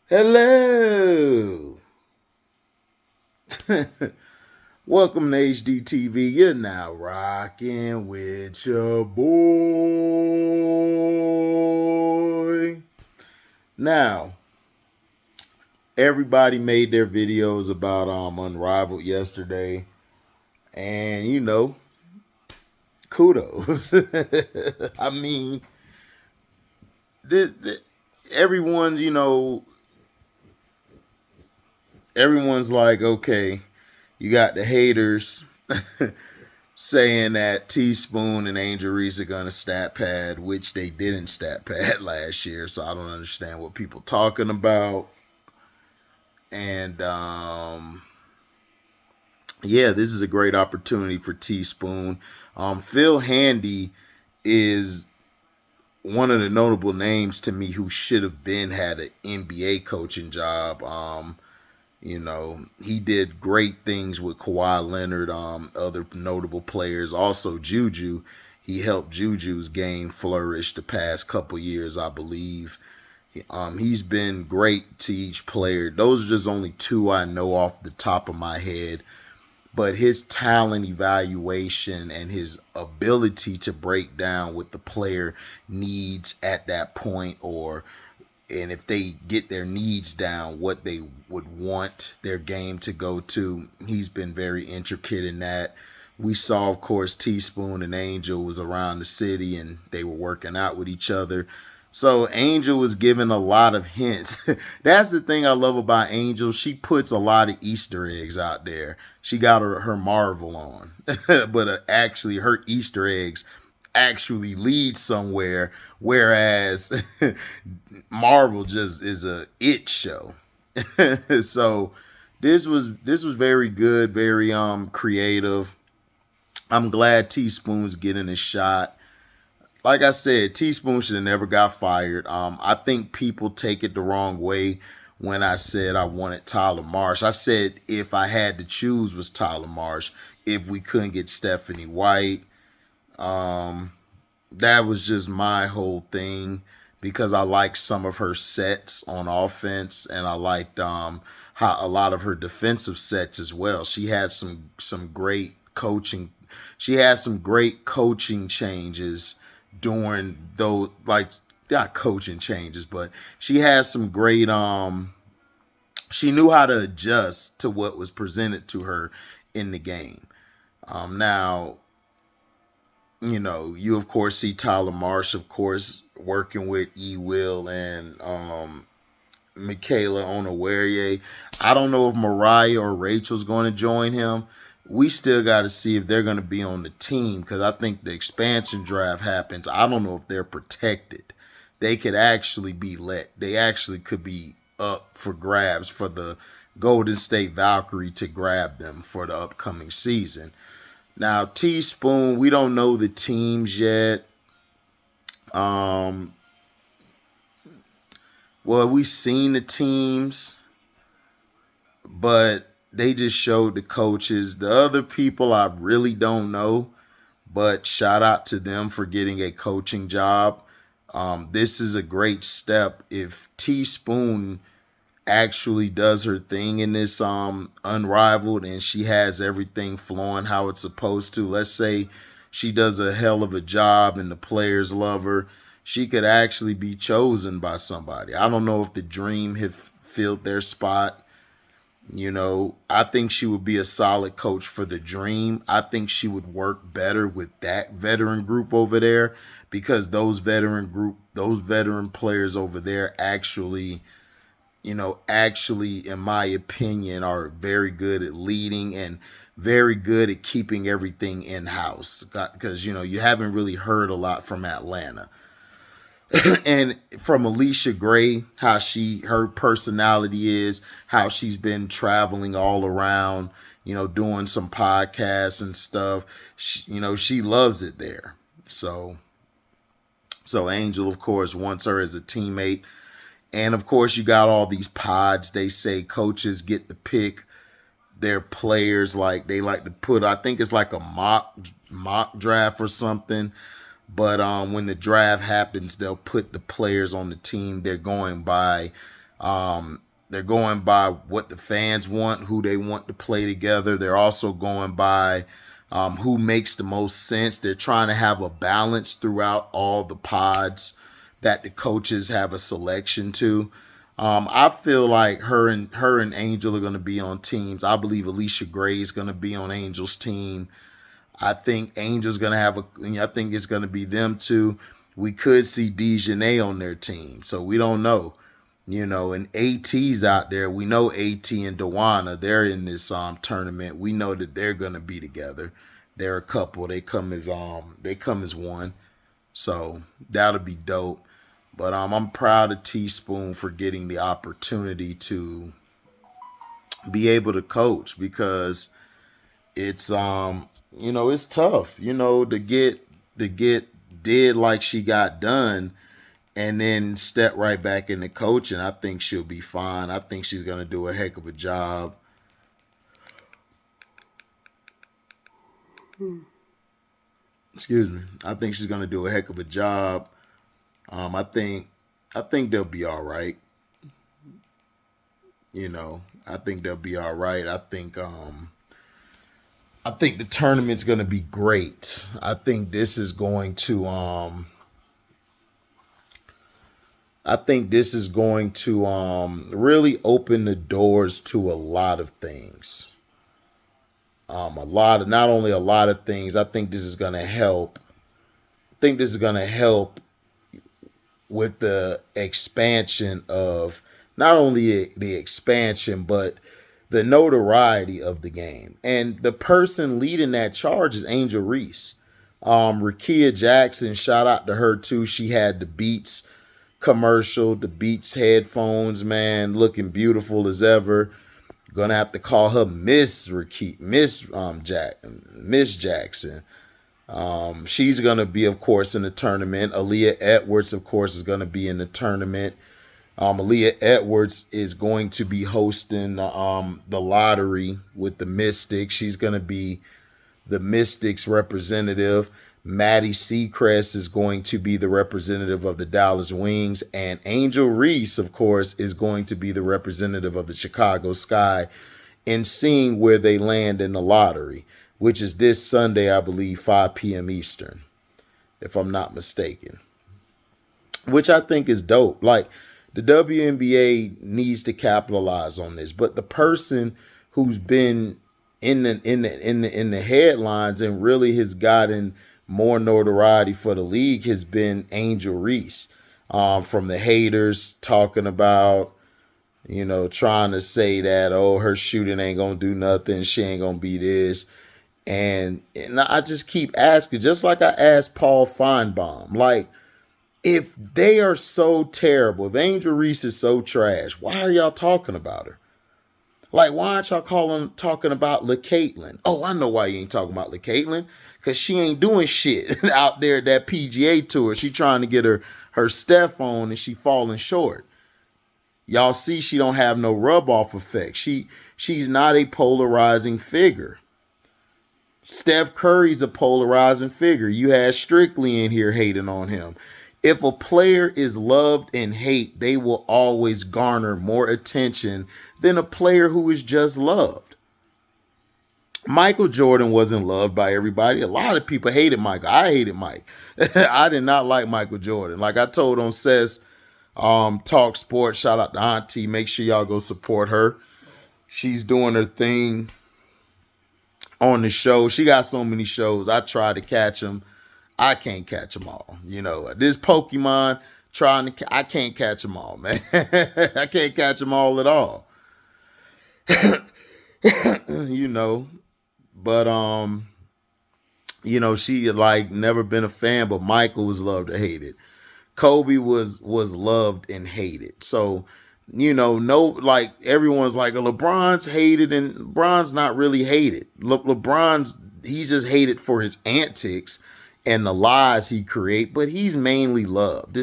Hello. Welcome to HDiiTV. You're now rocking with your boy. Now, everybody made their videos about Unrivaled yesterday. And kudos. I mean, this everyone's, everyone's like, okay, you got the haters saying that TSpoon and Angel Reese are going to stat pad, which they didn't stat pad last year. So I don't understand what people talking about. And yeah, this is a great opportunity for TSpoon. Phil Handy is one of the notable names to me who should have had an NBA coaching job. He did great things with Kawhi Leonard, other notable players. Also, Juju. He helped Juju's game flourish the past couple years, I believe. He's been great to each player. Those are just only two I know off the top of my head. But his talent evaluation and his ability to break down what the player needs at that point, and if they get their needs down, what they would want their game to go to. He's been very intricate in that. We saw, of course, TSpoon and Angel was around the city and they were working out with each other. So Angel was giving a lot of hints. That's the thing I love about Angel. She puts a lot of Easter eggs out there. She got her Marvel on, but actually her Easter eggs actually lead somewhere, whereas Marvel just is a it show. So this was very good, very creative. I'm glad TSpoon's getting a shot. Like I said, TSpoon should have never got fired. I think people take it the wrong way when I said I wanted Tyler Marsh. I said if I had to choose was Tyler Marsh if we couldn't get Stephanie White. That was just my whole thing because I liked some of her sets on offense and I liked how a lot of her defensive sets as well. She had some great coaching. She had some great coaching changes during those, like, not coaching changes, but she had some great she knew how to adjust to what was presented to her in the game. Now, you of course see Tyler Marsh, of course, working with Will and Michaela Onowarie. I don't know if Mariah or Rachel's going to join him. We still got to see if they're going to be on the team because I think the expansion draft happens. I don't know if they're protected. They could actually be they actually could be up for grabs for the Golden State Valkyrie to grab them for the upcoming season. Now, TSpoon, we don't know the teams yet. Well, we've seen the teams, but they just showed the coaches. The other people I really don't know, but shout out to them for getting a coaching job. This is a great step. If TSpoon actually does her thing in this Unrivaled and she has everything flowing how it's supposed to, let's say she does a hell of a job and the players love her, she could actually be chosen by somebody. I don't know if the Dream have filled their spot. I think she would be a solid coach for the Dream. I think she would work better with that veteran group over there because those veteran players over there actually, in my opinion, are very good at leading and very good at keeping everything in-house because, you haven't really heard a lot from Atlanta. And from Alicia Gray, how her personality is, how she's been traveling all around, doing some podcasts and stuff. She loves it there. So Angel, of course, wants her as a teammate. And of course, you got all these pods. They say coaches get to pick their players. Like they like to put, I think it's like a mock draft or something. But when the draft happens, they'll put the players on the team they're going by They're going by what the fans want, who they want to play together. They're also going by who makes the most sense. They're trying to have a balance throughout all the pods that the coaches have a selection to. I feel like her and Angel are going to be on teams. I believe Alicia Gray is going to be on Angel's team. I think Angel's going to I think it's going to be them two. We could see Dejanay on their team, so we don't know. And AT's out there. We know AT and Dewana, they're in this tournament. We know that they're gonna be together. They're a couple. They come as one. So that'll be dope. But I'm proud of TSpoon for getting the opportunity to be able to coach, because it's it's tough, to get did like she got done and then step right back into coaching. I think she'll be fine. I think she's going to do a heck of a job. Excuse me. I think she's going to do a heck of a job. I think they'll be all right. I think they'll be all right. I think the tournament's going to be great. I think this is going to really open the doors to a lot of things. Not only a lot of things, I think this is going to help. I think this is going to help with the expansion of, not only the expansion, but the notoriety of the game. And the person leading that charge is Angel Reese. Rakia Jackson, shout out to her too. She had the Beats commercial, the Beats headphones, man, looking beautiful as ever. Gonna have to call her Miss Jackson. She's gonna be, of course, in the tournament. Aaliyah Edwards, of course, is gonna be in the tournament. Aaliyah Edwards is going to be hosting the lottery with the Mystics. She's gonna be the Mystics representative. Maddie Seacrest is going to be the representative of the Dallas Wings, and Angel Reese, of course, is going to be the representative of the Chicago Sky, in seeing where they land in the lottery, which is this Sunday, I believe, 5 p.m. Eastern, if I'm not mistaken, which I think is dope. Like, the WNBA needs to capitalize on this, but the person who's been in the headlines and really has gotten more notoriety for the league has been Angel Reese. From the haters talking about, trying to say that, oh, her shooting ain't gonna do nothing, she ain't gonna be this. And I just keep asking, just like I asked Paul Feinbaum, like, if they are so terrible, if Angel Reese is so trash, why are y'all talking about her? Like, why aren't y'all talking about LaCaitlin? Oh, I know why you ain't talking about LaCaitlin. Because she ain't doing shit out there at that PGA tour. She trying to get her Steph on, and she falling short. Y'all see she don't have no rub-off effect. She's not a polarizing figure. Steph Curry's a polarizing figure. You had Strictly in here hating on him. If a player is loved and hate, they will always garner more attention than a player who is just loved. Michael Jordan wasn't loved by everybody. A lot of people hated Michael. I hated Mike. I did not like Michael Jordan. Like I told on Seth's Talk Sports, shout out to Auntie. Make sure y'all go support her. She's doing her thing on the show. She got so many shows. I try to catch them. I can't catch them all. This Pokemon I can't catch them all, man. I can't catch them all at all. But she like never been a fan, but Michael was loved or hated. Kobe was loved and hated. So, no, like everyone's like, LeBron's hated, and LeBron's not really hated. He's just hated for his antics and the lies he create, but he's mainly loved.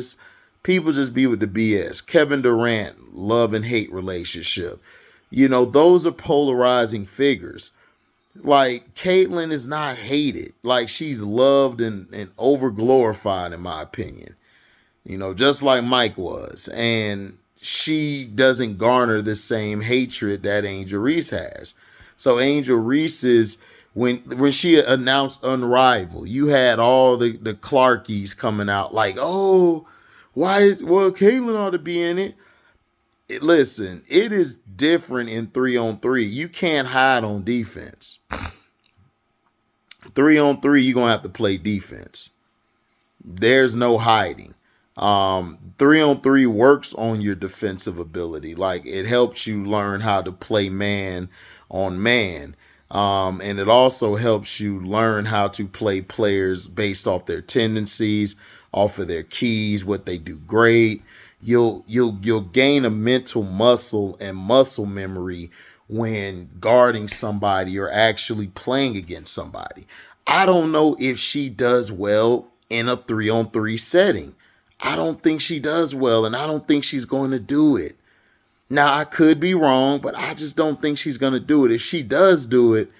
People just be with the BS. Kevin Durant, love and hate relationship. Those are polarizing figures. Like, Caitlyn is not hated. Like, she's loved and over glorified, in my opinion. Just like Mike was. And she doesn't garner the same hatred that Angel Reese has. So Angel Reese is when she announced Unrivaled, you had all the Clarkies coming out like, oh, Caitlyn ought to be in it. Listen, it is different in 3-on-3. You can't hide on defense. 3-on-3, you're gonna have to play defense. There's no hiding. 3-on-3 works on your defensive ability. Like, it helps you learn how to play man on man. And it also helps you learn how to play players based off their tendencies, off of their keys, what they do great. You'll gain a mental muscle and muscle memory when guarding somebody or actually playing against somebody. I don't know if she does well in a 3-on-3 setting. I don't think she does well, and I don't think she's going to do it. Now, I could be wrong, but I just don't think she's going to do it. If she does do it,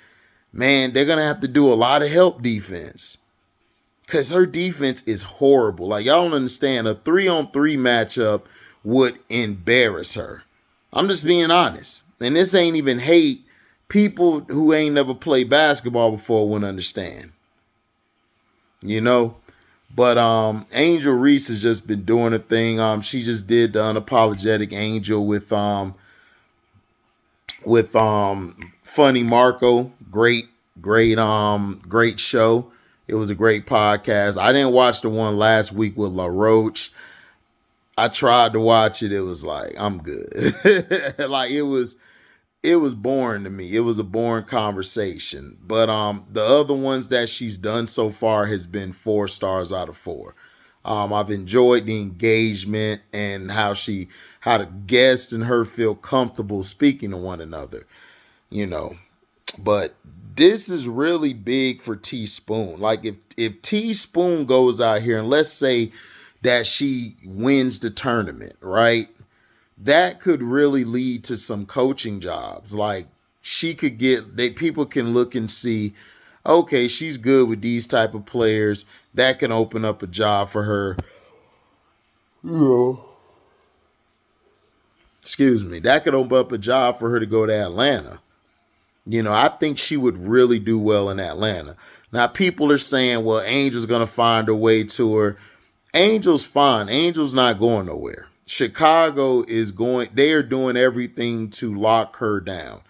man, they're going to have to do a lot of help defense. Because her defense is horrible. Like, y'all don't understand. A 3-on-3 matchup would embarrass her. I'm just being honest. And this ain't even hate. People who ain't never played basketball before wouldn't understand. You know? But Angel Reese has just been doing a thing. She just did the Unapologetic Angel with Funny Marco. Great show. It was a great podcast. I didn't watch the one last week with La Roche. I tried to watch it. It was like, I'm good. Like, it was boring to me. It was a boring conversation. But the other ones that she's done so far has been 4 stars out of 4. I've enjoyed the engagement and how the guest and her feel comfortable speaking to one another, you know. But this is really big for TSpoon. Like, if TSpoon goes out here and let's say that she wins the tournament, right? That could really lead to some coaching jobs. Like, she could people can look and see, okay, she's good with these type of players. That can open up a job for her. You know, excuse me. That could open up a job for her to go to Atlanta. You know, I think she would really do well in Atlanta. Now, people are saying, well, Angel's going to find her way to her. Angel's fine. Angel's not going nowhere. Chicago they are doing everything to lock her down.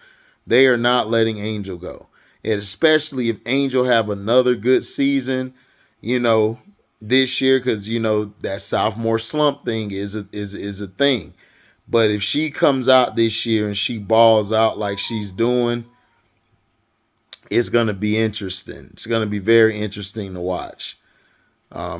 They are not letting Angel go. And especially if Angel have another good season, you know, this year, because, you know, that sophomore slump thing is a thing. But if she comes out this year and she balls out like she's doing, it's going to be interesting. It's going to be very interesting to watch.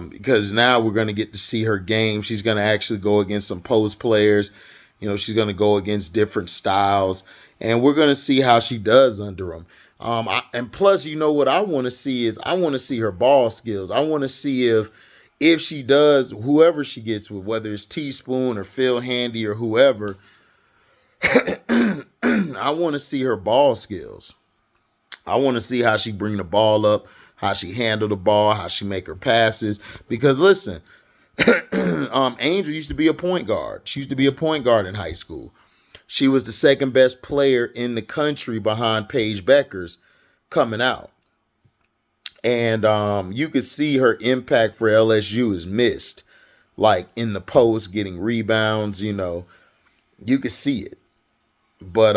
Because now we're going to get to see her game. She's going to actually go against some post players. You know, she's going to go against different styles. And we're going to see how she does under them. And plus, you know what I want to see is I want to see her ball skills. I want to see if she does, whoever she gets with, whether it's TSpoon or Phil Handy or whoever, I want to see her ball skills. I want to see how she bring the ball up, how she handle the ball, how she make her passes. Because listen, Angel used to be a point guard. She used to be a point guard in high school. She was the second best player in the country behind Paige Beckers coming out. And you could see her impact for LSU is missed. Like in the post, getting rebounds, you know, you could see it. But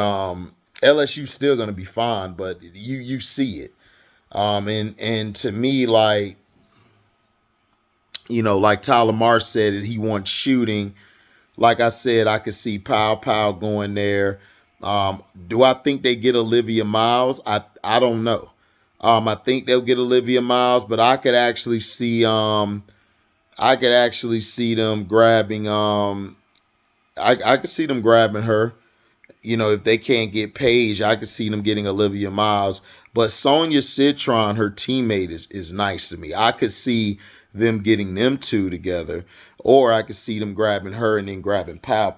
LSU's still going to be fine, but you see it. And to me, like, you know, like Tyler Marsh said, he wants shooting. Like I said, I could see Pow going there. Do I think they get Olivia Miles? I don't know. I think they'll get Olivia Miles, but I could actually see them grabbing I could see them grabbing her. You know, if they can't get Paige, I could see them getting Olivia Miles. But Sonia Citron, her teammate, is nice to me. I could see them getting them two together. Or I could see them grabbing her and then grabbing Pow.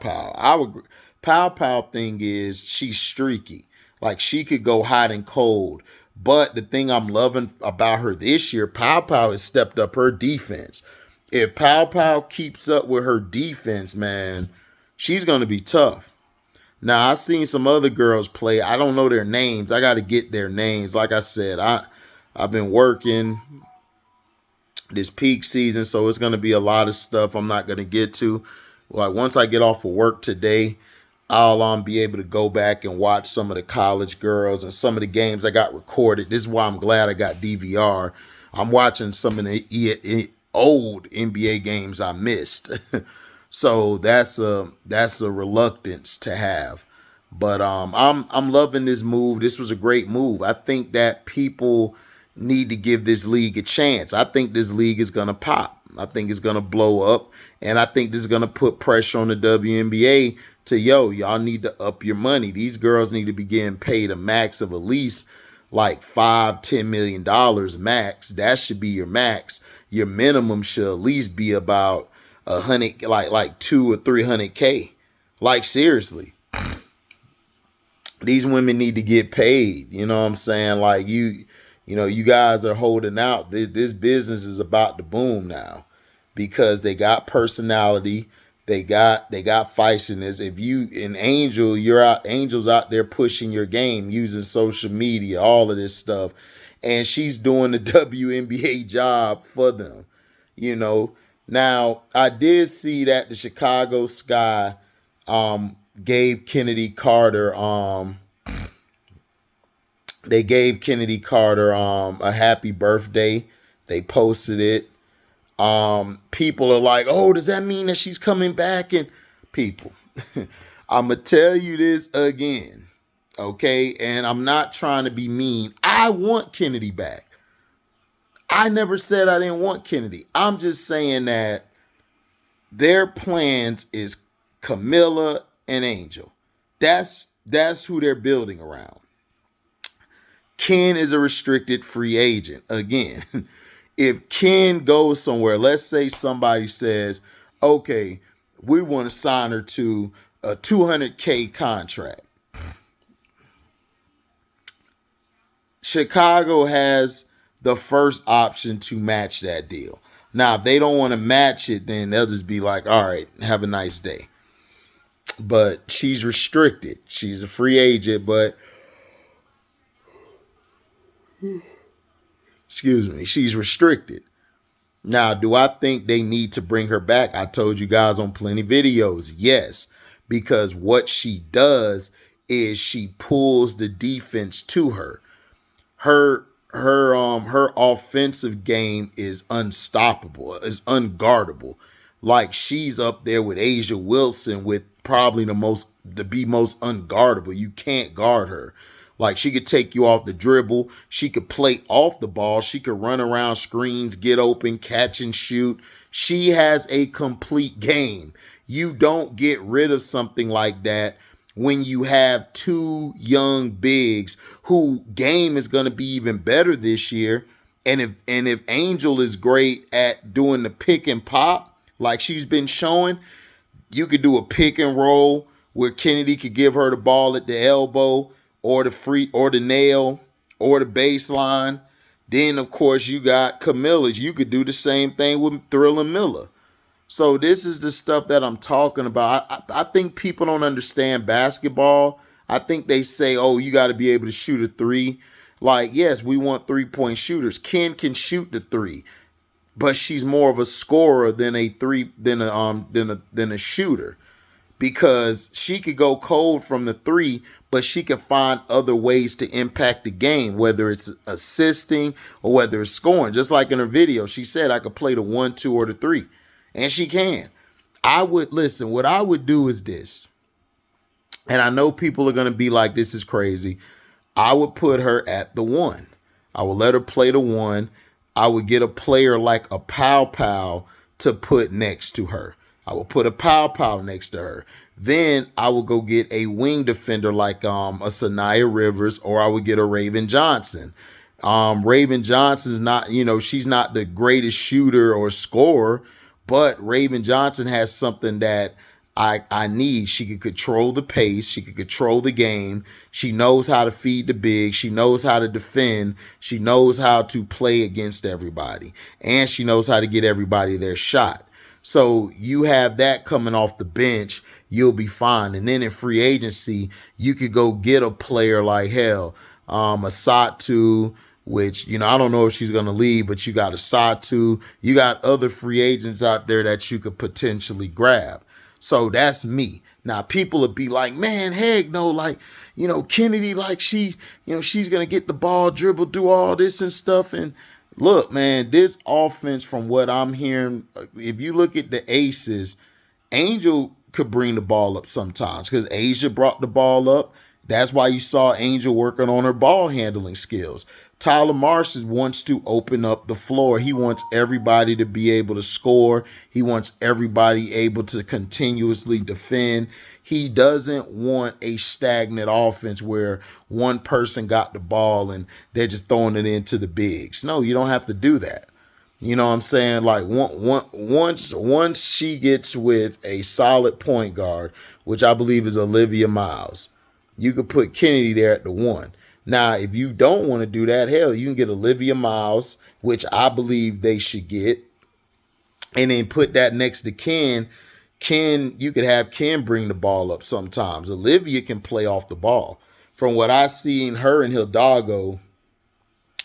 Pow thing is she's streaky. Like, she could go hot and cold. But the thing I'm loving about her this year, Pow has stepped up her defense. If Pow keeps up with her defense, man, She's going to be tough. Now, I've seen some other girls play. I don't know their names. I got to get their names. Like I said, I've been working this peak season, so it's going to be a lot of stuff I'm not going to get to. Like once I get off of work today, I'll be able to go back and watch some of the college girls and some of the games I got recorded. This is why I'm glad I got DVR. I'm watching some of the old NBA games I missed. So that's a reluctance to have. But I'm loving this move. This was a great move. I think that people need to give this league a chance. I think this league is going to pop. I think it's going to blow up. And I think this is going to put pressure on the WNBA to, y'all need to up your money. These girls need to be getting paid a max of at least like $5-10 million max. That should be your max. Your minimum should at least be about 100, like 200 or 300K. Like seriously. These women need to get paid. You know what I'm saying? Like you guys are holding out. This business is about to boom now because they got personality. They got feistiness. If you an angel, Angel's out there pushing your game using social media, all of this stuff. And she's doing the WNBA job for them. Now I did see that the Chicago Sky gave Kennedy Carter they gave Kennedy Carter a happy birthday. They posted it. People are like, oh, does that mean that she's coming back? And people, I'm going to tell you this again. Okay. And I'm not trying to be mean. I want Kennedy back. I never said I didn't want Kennedy. I'm just saying that their plans is Camilla and Angel. That's who they're building around. Ken is a restricted free agent. Again, if Ken goes somewhere, let's say somebody says, okay, we want to sign her to a $200K contract. Chicago has the first option to match that deal. Now, if they don't want to match it, then they'll just be like, all right, have a nice day. But she's restricted. She's a free agent, but excuse me, she's restricted. Now, do I think they need to bring her back? I told you guys on plenty of videos, yes, because what she does is she pulls the defense to her. Her offensive game is unstoppable, is unguardable. Like she's up there with Asia Wilson with probably the most unguardable. You can't guard her. Like she could take you off the dribble. She could play off the ball. She could run around screens, get open, catch and shoot. She has a complete game. You don't get rid of something like that when you have two young bigs who game is going to be even better this year. And if Angel is great at doing the pick and pop like she's been showing, you could do a pick and roll where Kennedy could give her the ball at the elbow or the free or the nail or the baseline. Then, of course, you got Camilla's. You could do the same thing with Thriller Miller. So this is the stuff that I'm talking about. I think people don't understand basketball. I think they say, oh, you got to be able to shoot a three. Like, yes, we want 3-point shooters. Ken can shoot the three, but she's more of a scorer than a shooter, because she could go cold from the three, but she could find other ways to impact the game, whether it's assisting or whether it's scoring. Just like in her video, she said I could play the 1, 2, or the 3. And she can. What I would do is this. And I know people are going to be like, this is crazy. I would put her at the 1. I would let her play the 1. I would get a player like a Pow Pow to put next to her. I would put a Pow Pow next to her. Then I would go get a wing defender like a Sanaya Rivers, or I would get a Raven Johnson. Raven Johnson's not, she's not the greatest shooter or scorer, but Raven Johnson has something that I need. She can control the pace. She can control the game. She knows how to feed the big. She knows how to defend. She knows how to play against everybody. And she knows how to get everybody their shot. So you have that coming off the bench, you'll be fine. And then in free agency, you could go get a player like hell, a Satu, which, I don't know if she's going to leave, but you got a Satu. You got other free agents out there that you could potentially grab. So that's me. Now, people would be like, man, heck no, like, Kennedy, like she's going to get the ball, dribble, do all this and stuff. And look, man, this offense, from what I'm hearing, if you look at the aces, Angel could bring the ball up sometimes because Asia brought the ball up. That's why you saw Angel working on her ball handling skills. Tyler Marsh wants to open up the floor. He wants everybody to be able to score. He wants everybody able to continuously defend. He doesn't want a stagnant offense where one person got the ball and they're just throwing it into the bigs. No, you don't have to do that. You know what I'm saying? Like once she gets with a solid point guard, which I believe is Olivia Miles, you could put Kennedy there at the 1. Now, if you don't want to do that, hell, you can get Olivia Miles, which I believe they should get, and then put that next to Ken. You could have Ken bring the ball up sometimes. Olivia can play off the ball. From what I see in her and Hidalgo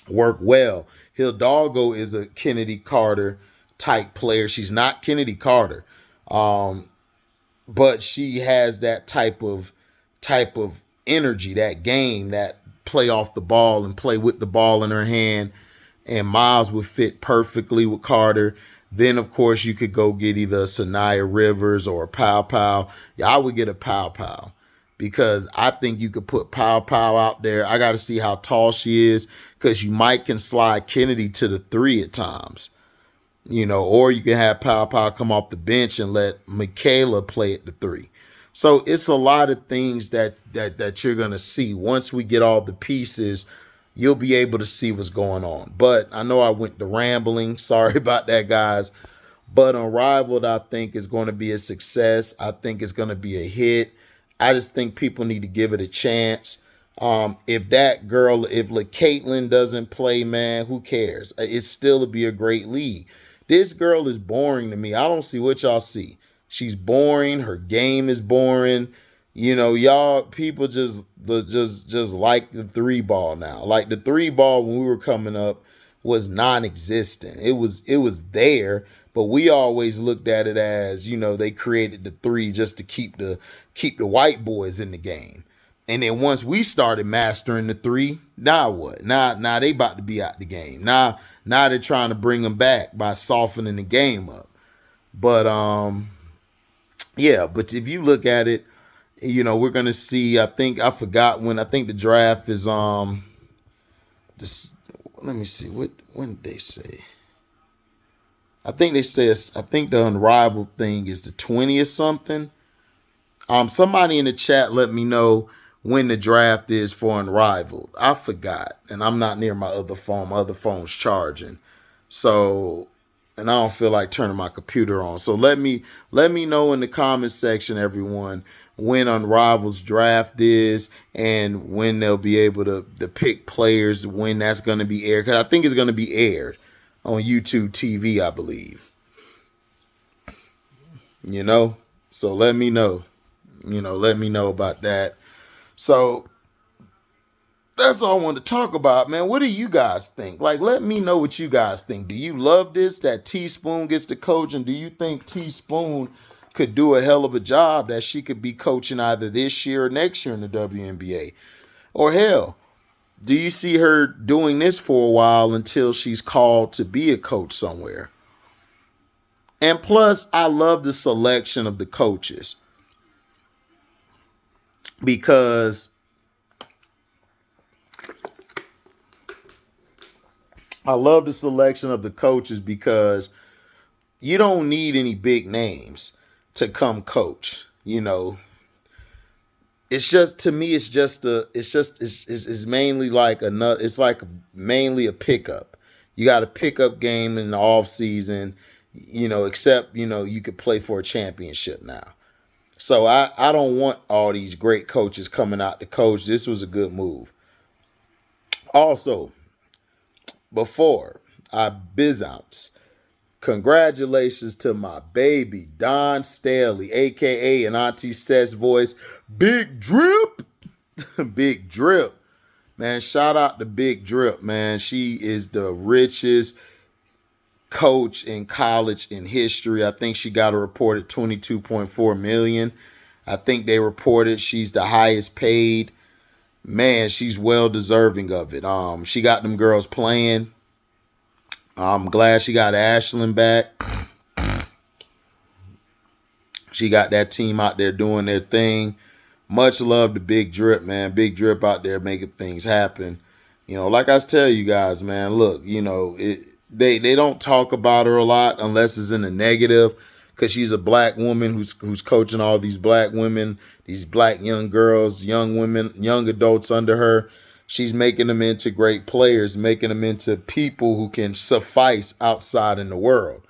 work well. Hidalgo is a Kennedy Carter type player. She's not Kennedy Carter, but she has that type of energy, that game, that play off the ball and play with the ball in her hand. And Miles would fit perfectly with Carter. Then, of course, you could go get either Sanaya Rivers or Pow Pow. Yeah, I would get a Pow Pow because I think you could put Pow Pow out there. I got to see how tall she is because you might can slide Kennedy to the 3 at times. Or you can have Pow Pow come off the bench and let Michaela play at the 3. So it's a lot of things that you're going to see. Once we get all the pieces, you'll be able to see what's going on. But I know I went to rambling. Sorry about that, guys. But Unrivaled, I think, is going to be a success. I think it's going to be a hit. I just think people need to give it a chance. If Caitlin doesn't play, man, who cares? It still will be a great league. This girl is boring to me. I don't see what y'all see. She's boring. Her game is boring. Y'all people just like the 3 ball now. Like the 3 ball when we were coming up was non-existent. It was there, but we always looked at it as, they created the 3 just to keep the white boys in the game. And then once we started mastering the 3, now what? Now they about to be out the game. Now they're trying to bring them back by softening the game up. But yeah, but if you look at it, we're going to see, I think the draft is, let me see, when did they say? I think the Unrivaled thing is the 20th something. Somebody in the chat let me know when the draft is for Unrivaled. I forgot, and I'm not near my other phone. My other phone's charging. So, and I don't feel like turning my computer on. So let me know in the comment section, everyone, when Unrivaled's draft is and when they'll be able to pick players, when that's going to be aired. Because I think it's going to be aired on YouTube TV, I believe. So let me know. Let me know about that. So that's all I want to talk about, man. What do you guys think? Like, let me know what you guys think. Do you love this, that TSpoon gets to coach? And do you think TSpoon could do a hell of a job, that she could be coaching either this year or next year in the WNBA? Or hell, do you see her doing this for a while until she's called to be a coach somewhere? And plus, I love the selection of the coaches because you don't need any big names to come coach. It's just, to me, it's mainly like it's like mainly a pickup. You got a pickup game in the off season, except, you could play for a championship now. So I don't want all these great coaches coming out to coach. This was a good move. Also, before I biz outs, Congratulations to my baby, Don Staley, a.k.a. in Auntie Seth's voice, Big Drip. Big Drip. Man, shout out to Big Drip, man. She is the richest coach in college in history. I think she got a reported $22.4 million. I think they reported she's the highest paid. Man, she's well deserving of it. She got them girls playing. I'm glad she got Ashlyn back. She got that team out there doing their thing. Much love to Big Drip, man. Big Drip out there making things happen. You know, like I tell you guys, man, look, you know, they don't talk about her a lot unless it's in the negative, because she's a black woman who's coaching all these black women, these black young girls, young women, young adults under her. She's making them into great players, making them into people who can suffice outside in the world.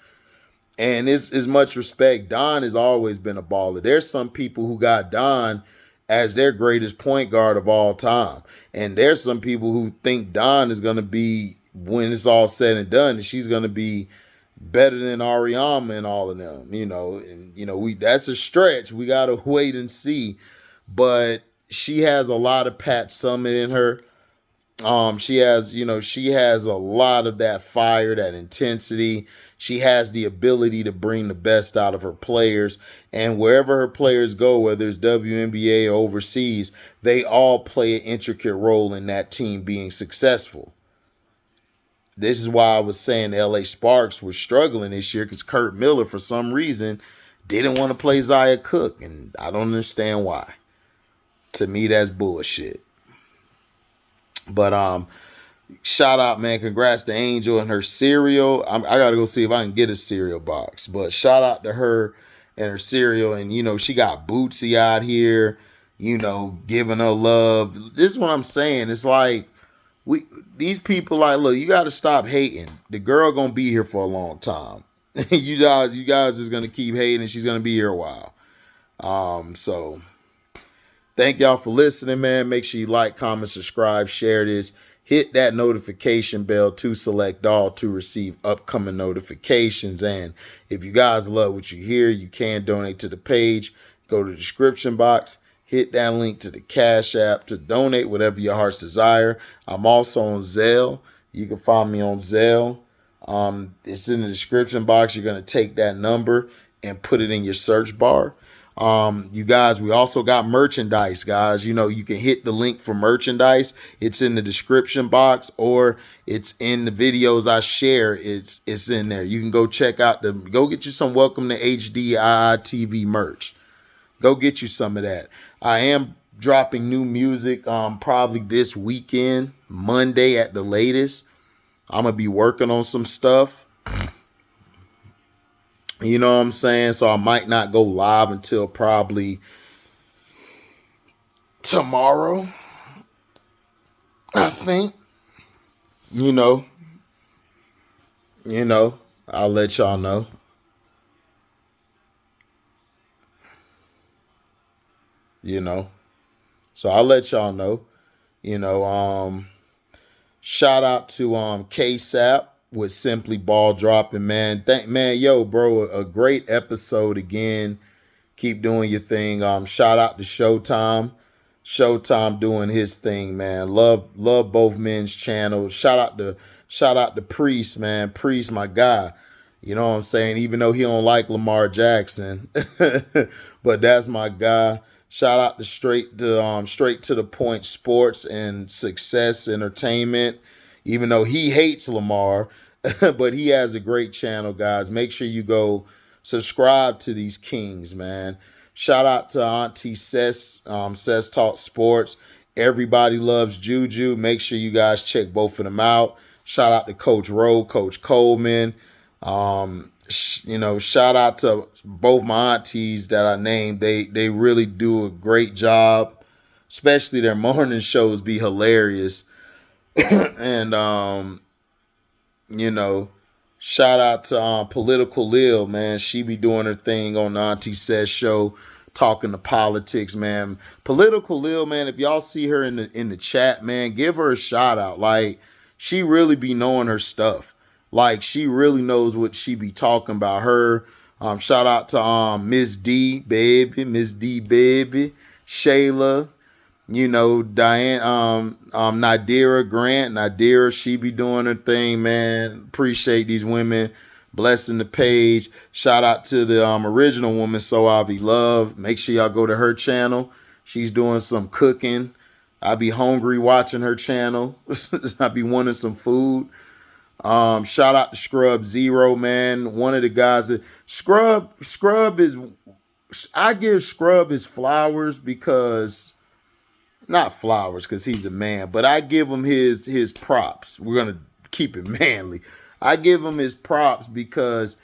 And it's as much respect. Don has always been a baller. There's some people who got Don as their greatest point guard of all time. And there's some people who think Don is going to be, when it's all said and done, and she's going to be better than Ariama and all of them, you know. And, you know, that's a stretch. We got to wait and see. But she has a lot of Pat Summitt in her. She has a lot of that fire, that intensity. She has the ability to bring the best out of her players. And wherever her players go, whether it's WNBA or overseas, they all play an intricate role in that team being successful. This is why I was saying the LA Sparks were struggling this year, because Kurt Miller, for some reason, didn't want to play Zia Cook. And I don't understand why. To me, that's bullshit. But shout out, man. Congrats to Angel and her cereal. I got to go see if I can get a cereal box. But shout out to her and her cereal. And, you know, she got Bootsy out here, you know, giving her love. This is what I'm saying. It's like, these people, like, look, you got to stop hating. The girl going to be here for a long time. you guys is going to keep hating, and she's going to be here a while. So thank y'all for listening, man. Make sure you like, comment, subscribe, share this. Hit that notification bell to select all to receive upcoming notifications. And if you guys love what you hear, you can donate to the page. Go to the description box. Hit that link to the Cash App to donate whatever your heart's desire. I'm also on Zelle. You can find me on Zelle. It's in the description box. You're going to take that number and put it in your search bar. You guys, we also got merchandise, guys. You know, you can hit the link for merchandise. It's in the description box, or it's in the videos I share. It's in there. You can go check out go get you some Welcome to HDiiTV merch. Go get you some of that. I am dropping new music probably this weekend, Monday at the latest. I'm going to be working on some stuff. You know what I'm saying? So I might not go live until probably tomorrow, I think. You know, I'll let y'all know. So I'll let y'all know. Shout out to Cashapp with Simply Ball Dropping, man. Yo, bro, a great episode again. Keep doing your thing. Shout out to Showtime. Showtime doing his thing, man. Love both men's channels. Shout out to Priest, man. Priest, my guy. You know what I'm saying? Even though he don't like Lamar Jackson, but that's my guy. Shout out to straight to the point sports and success entertainment. Even though he hates Lamar, but he has a great channel, guys. Make sure you go subscribe to these kings, man. Shout out to Auntie Seth, Seth Talk Sports. Everybody loves Juju. Make sure you guys check both of them out. Shout out to Coach Rowe, Coach Coleman. Shout out to both my aunties that I named. They really do a great job. Especially their morning shows be hilarious. And shout out to Political Lil, man. She be doing her thing on the Auntie Seth show, talking to politics, man. Political Lil, man, if y'all see her in the chat, man, give her a shout out. Like, she really be knowing her stuff. Like, she really knows what she be talking about. Her, shout out to Miss D, baby, Miss D, baby, Shayla, you know, Diane, Nadira Grant, Nadira, she be doing her thing, man. Appreciate these women blessing the page. Shout out to the original woman, So Avi Love. Make sure y'all go to her channel. She's doing some cooking. I be hungry watching her channel. I be wanting some food. Shout out to Scrub Zero, man. One of the guys that Scrub is, I give Scrub his flowers because, not flowers because he's a man, but I give him his props. We're gonna keep it manly. I give him his props because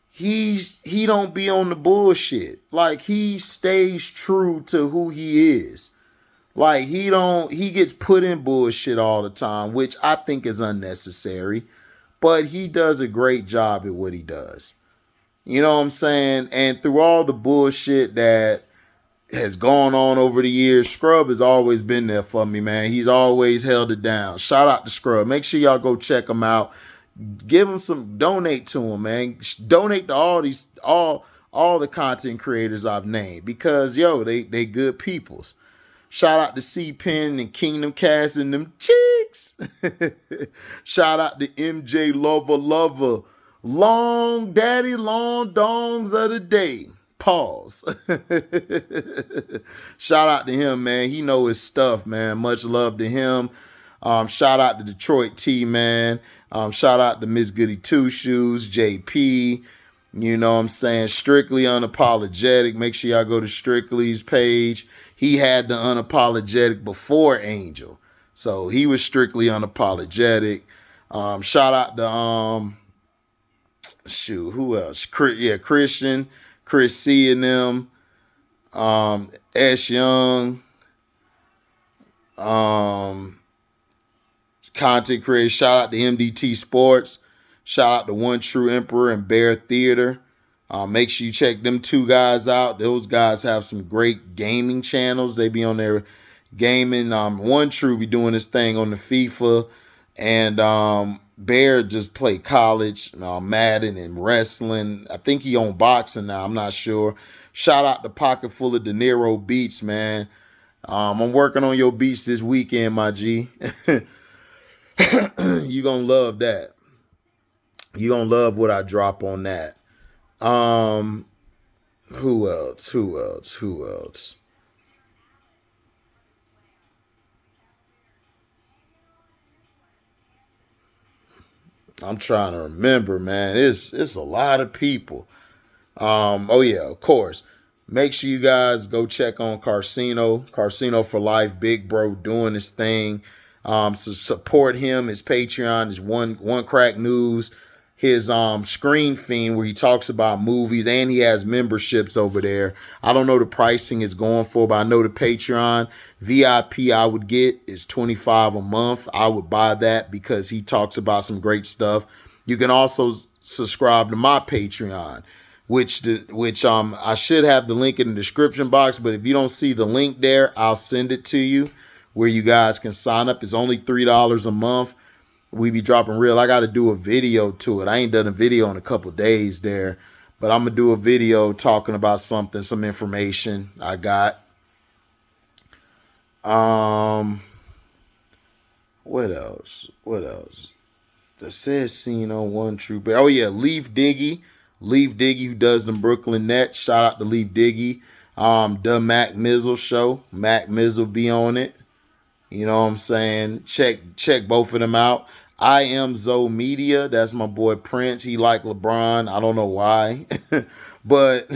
he don't be on the bullshit. Like, he stays true to who he is. Like, he gets put in bullshit all the time, which I think is unnecessary, but he does a great job at what he does. You know what I'm saying? And through all the bullshit that has gone on over the years, Scrub has always been there for me, man. He's always held it down. Shout out to Scrub. Make sure y'all go check him out. Give him some, donate to him, man. Donate to all the content creators I've named, because yo, they good peoples. Shout out to C-Pen and Kingdom Cast and them chicks. Shout out to MJ Lover. Long daddy, long dongs of the day. Pause. Shout out to him, man. He know his stuff, man. Much love to him. Shout out to Detroit T, man. Shout out to Miss Goody Two Shoes, JP. You know what I'm saying? Strictly Unapologetic. Make sure y'all go to Strictly's page. He had the Unapologetic before Angel, so he was Strictly Unapologetic. Shout out to who else? Christian, Chris C and them, S Young, content creator. Shout out to MDT Sports. Shout out to One True Emperor and Bear Theater. Make sure you check them two guys out. Those guys have some great gaming channels. They be on there gaming. One True be doing his thing on the FIFA, and Bear just play college, Madden and wrestling. I think he on boxing now. I'm not sure. Shout out to Pocket Full of De Niro Beats, man. I'm working on your beats this weekend, my G. You gonna love that. You gonna love what I drop on that. Who else? I'm trying to remember, man. It's a lot of people. Oh yeah, of course. Make sure you guys go check on Carcino for Life, big bro doing his thing. So support him. His Patreon is one Crack News. His Screen Fiend, where he talks about movies, and he has memberships over there. I don't know the pricing is going for, but I know the Patreon VIP I would get is $25 a month. I would buy that because he talks about some great stuff. You can also subscribe to my Patreon, which I should have the link in the description box, but if you don't see the link there, I'll send it to you where you guys can sign up. It's only $3 a month. We be dropping real. I got to do a video to it. I ain't done a video in a couple days there, but I'm going to do a video talking about something, some information I got. What else? The says scene on One True Bear. Oh yeah, Leaf Diggy, who does the Brooklyn Nets. Shout out to Leaf Diggy. The Mac Mizzle show. Mac Mizzle be on it. You know what I'm saying? Check both of them out. I Am Zoe Media. That's my boy Prince. He like LeBron. I don't know why, but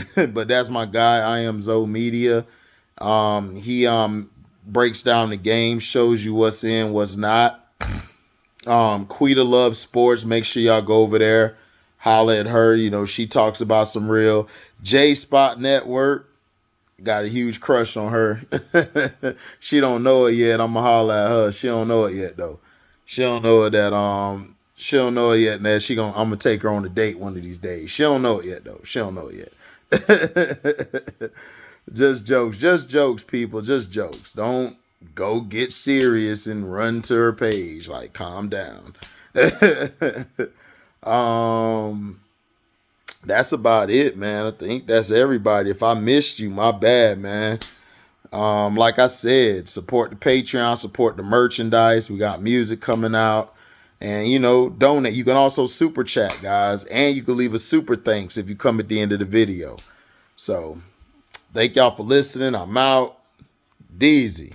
that's my guy. I Am Zoe Media. He breaks down the game, shows you what's in, what's not. Quita Love Sports. Make sure y'all go over there, holla at her. You know, she talks about some real. J Spot Network. Got a huge crush on her. She don't know it yet. I'ma holla at her. She don't know it yet though. She don't know it that she don't know it yet. That I'm gonna take her on a date one of these days. She don't know it yet though. She don't know it yet. Just jokes, people. Just jokes. Don't go get serious and run to her page. Like, calm down. That's about it, man. I think that's everybody. If I missed you, my bad, man. Like I said, support the Patreon, support the merchandise. We got music coming out. And, you know, donate. You can also super chat, guys. And you can leave a super thanks if you come at the end of the video. So, thank y'all for listening. I'm out. Deezy.